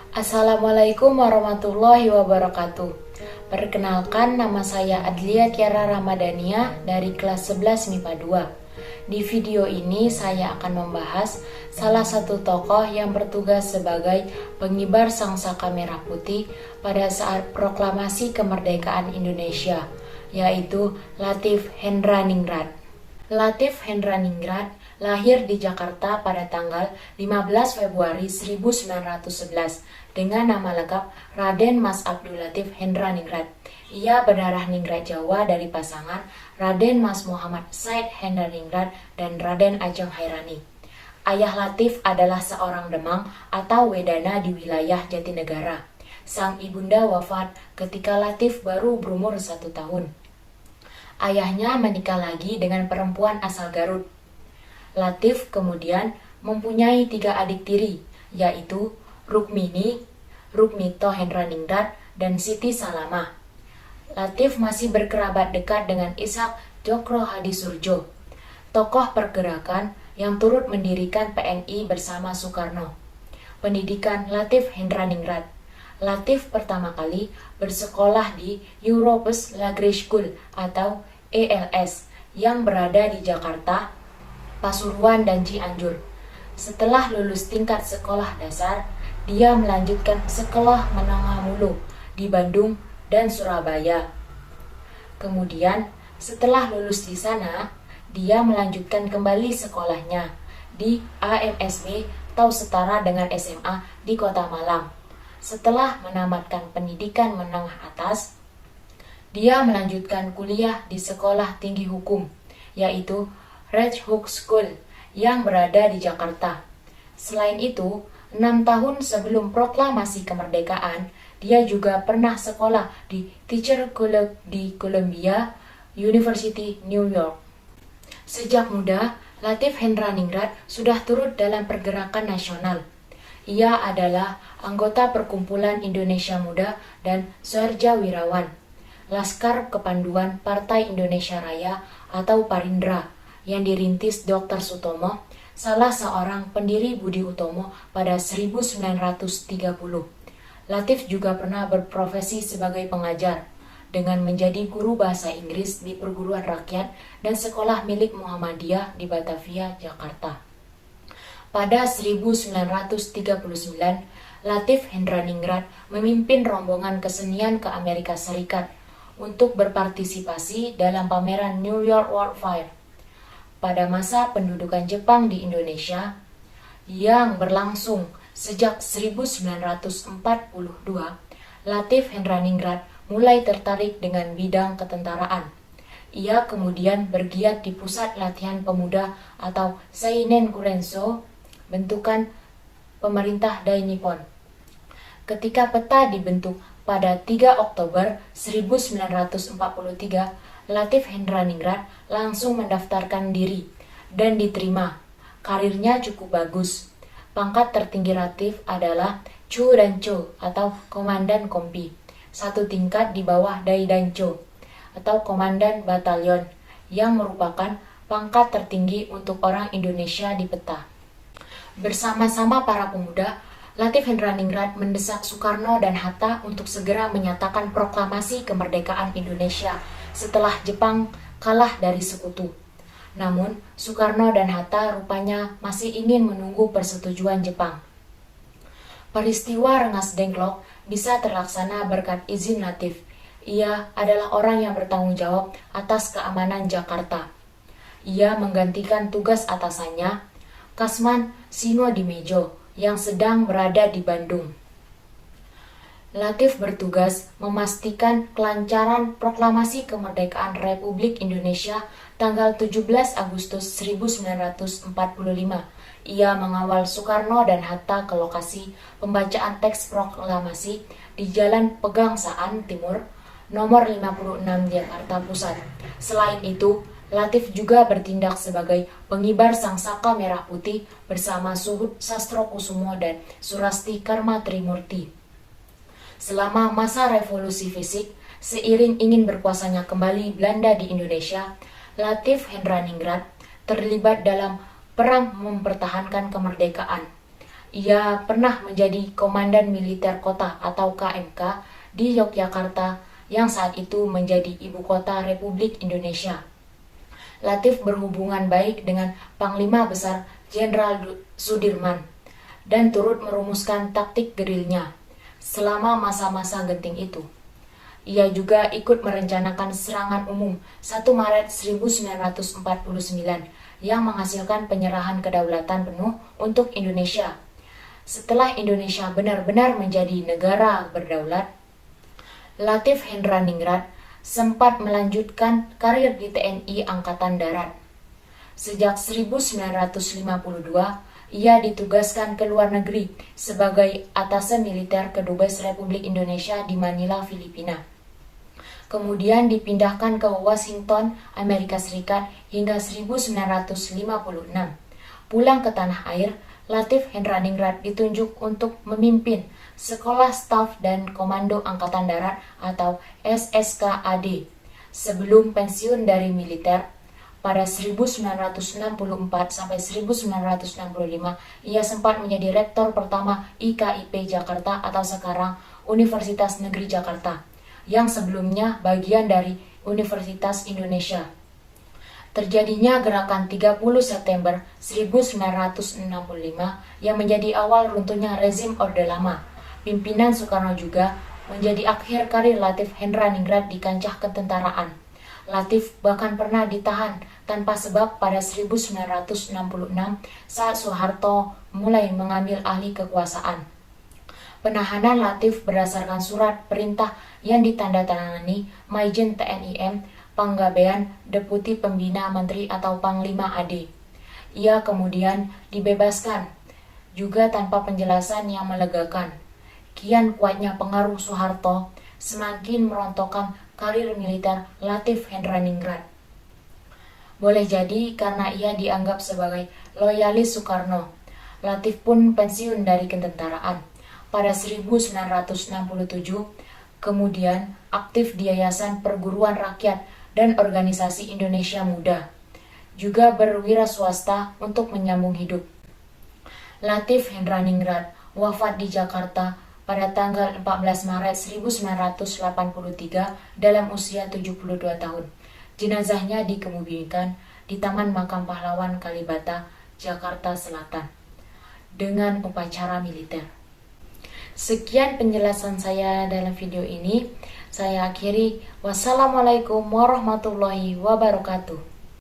Assalamualaikum warahmatullahi wabarakatuh. Perkenalkan, nama saya Adlia Tiara Ramadhania dari kelas 11 MIPA 2. Di video ini saya akan membahas salah satu tokoh yang bertugas sebagai pengibar sangsaka merah putih pada saat proklamasi kemerdekaan Indonesia, yaitu Latif Hendraningrat. Latif Hendraningrat lahir di Jakarta pada tanggal 15 Februari 1911 dengan nama lengkap Raden Mas Abdul Latif Hendraningrat. Ia berdarah Ningrat Jawa dari pasangan Raden Mas Muhammad Said Hendraningrat dan Raden Ajeng Hairani. Ayah Latif adalah seorang Demang atau Wedana di wilayah Jatinegara. Sang ibunda wafat ketika Latif baru berumur 1 tahun. Ayahnya menikah lagi dengan perempuan asal Garut. Latif kemudian mempunyai 3 adik tiri, yaitu Rukmini, Rukmito Hendraningrat, dan Siti Salamah. Latif masih berkerabat dekat dengan Ishak Djokro Hadisurjo, tokoh pergerakan yang turut mendirikan PNI bersama Soekarno. Pendidikan Latif Hendraningrat. Latif pertama kali bersekolah di Europes Lagrange School atau ELS yang berada di Jakarta, Pasuruan, dan Cianjur. Setelah lulus tingkat sekolah dasar, dia melanjutkan sekolah menengah mulu di Bandung dan Surabaya. Kemudian, setelah lulus di sana, dia melanjutkan kembali sekolahnya di AMSB atau setara dengan SMA di Kota Malang. Setelah menamatkan pendidikan menengah atas, dia melanjutkan kuliah di Sekolah Tinggi Hukum, yaitu Rechthoek School yang berada di Jakarta. Selain itu, 6 tahun sebelum proklamasi kemerdekaan, dia juga pernah sekolah di Teacher College di Columbia University, New York. Sejak muda, Latif Hendraningrat sudah turut dalam pergerakan nasional. Ia adalah anggota Perkumpulan Indonesia Muda dan Suharja Wirawan, Laskar Kepanduan Partai Indonesia Raya atau Parindra, yang dirintis Dr. Sutomo, salah seorang pendiri Budi Utomo pada 1930. Latif juga pernah berprofesi sebagai pengajar, dengan menjadi guru bahasa Inggris di perguruan rakyat dan sekolah milik Muhammadiyah di Batavia, Jakarta. Pada 1939, Latif Hendraningrat memimpin rombongan kesenian ke Amerika Serikat untuk berpartisipasi dalam pameran New York World Fair. Pada masa pendudukan Jepang di Indonesia, yang berlangsung sejak 1942, Latif Hendraningrat mulai tertarik dengan bidang ketentaraan. Ia kemudian bergiat di Pusat Latihan Pemuda atau Seinen Kurenso, bentukan pemerintah Dai Nippon. Ketika peta dibentuk pada 3 Oktober 1943, Latif Hendraningrat langsung mendaftarkan diri dan diterima. Karirnya cukup bagus. Pangkat tertinggi Latif adalah Chu Dancho atau Komandan Kompi, 1 tingkat di bawah Dai Dancho atau Komandan Batalion, yang merupakan pangkat tertinggi untuk orang Indonesia di peta. Bersama-sama para pemuda, Latif Hendraningrat mendesak Soekarno dan Hatta untuk segera menyatakan proklamasi kemerdekaan Indonesia setelah Jepang kalah dari sekutu. Namun, Soekarno dan Hatta rupanya masih ingin menunggu persetujuan Jepang. Peristiwa Rengas Dengklok bisa terlaksana berkat izin Latif. Ia adalah orang yang bertanggung jawab atas keamanan Jakarta. Ia menggantikan tugas atasannya, Kasman Sinodimejo, yang sedang berada di Bandung. Latif bertugas memastikan kelancaran proklamasi kemerdekaan Republik Indonesia tanggal 17 Agustus 1945. Ia mengawal Soekarno dan Hatta ke lokasi pembacaan teks proklamasi di Jalan Pegangsaan Timur, nomor 56 Jakarta Pusat. Selain itu, Latif juga bertindak sebagai pengibar sangsaka merah putih bersama Suhud Sastrokusumo dan Surasti Karma Trimurti. Selama masa revolusi fisik, seiring ingin berkuasanya kembali Belanda di Indonesia, Latif Hendraningrat terlibat dalam perang mempertahankan kemerdekaan. Ia pernah menjadi Komandan Militer Kota atau KMK di Yogyakarta yang saat itu menjadi ibu kota Republik Indonesia. Latif berhubungan baik dengan Panglima Besar Jenderal Sudirman dan turut merumuskan taktik gerilnya selama masa-masa genting itu. Ia juga ikut merencanakan serangan umum 1 Maret 1949 yang menghasilkan penyerahan kedaulatan penuh untuk Indonesia. Setelah Indonesia benar-benar menjadi negara berdaulat, Latif Hendraningrat sempat melanjutkan karir di TNI Angkatan Darat. Sejak 1952, ia ditugaskan ke luar negeri sebagai atase militer Kedubes Republik Indonesia di Manila, Filipina. Kemudian dipindahkan ke Washington, Amerika Serikat hingga 1956. Pulang ke tanah air, Latif Hendraningrat ditunjuk untuk memimpin Sekolah Staf dan Komando Angkatan Darat atau SSKAD. Sebelum pensiun dari militer, pada 1964 sampai 1965, ia sempat menjadi rektor pertama IKIP Jakarta atau sekarang Universitas Negeri Jakarta, yang sebelumnya bagian dari Universitas Indonesia. Terjadinya gerakan 30 September 1965 yang menjadi awal runtuhnya rezim Orde Lama. Pimpinan Soekarno juga menjadi akhir karir Latif Hendraningrat di kancah ketentaraan. Latif bahkan pernah ditahan tanpa sebab pada 1966 saat Soeharto mulai mengambil alih kekuasaan. Penahanan Latif berdasarkan surat perintah yang ditandatangani Maijen TNI Panggabean Deputi Pembina Menteri atau Panglima AD. Ia kemudian dibebaskan, juga tanpa penjelasan yang melegakan. Kian kuatnya pengaruh Soeharto semakin merontokkan karir militer Latif Hendraningrat. Boleh jadi karena ia dianggap sebagai loyalis Soekarno, Latif pun pensiun dari ketentaraan. Pada 1967, kemudian aktif di Yayasan Perguruan Rakyat dan Organisasi Indonesia Muda, juga berwira swasta untuk menyambung hidup. Latif Hendraningrat wafat di Jakarta pada tanggal 14 Maret 1983 dalam usia 72 tahun. Jenazahnya dikebumikan di Taman Makam Pahlawan Kalibata, Jakarta Selatan, dengan upacara militer. Sekian penjelasan saya dalam video ini. Saya akhiri. Wassalamualaikum warahmatullahi wabarakatuh.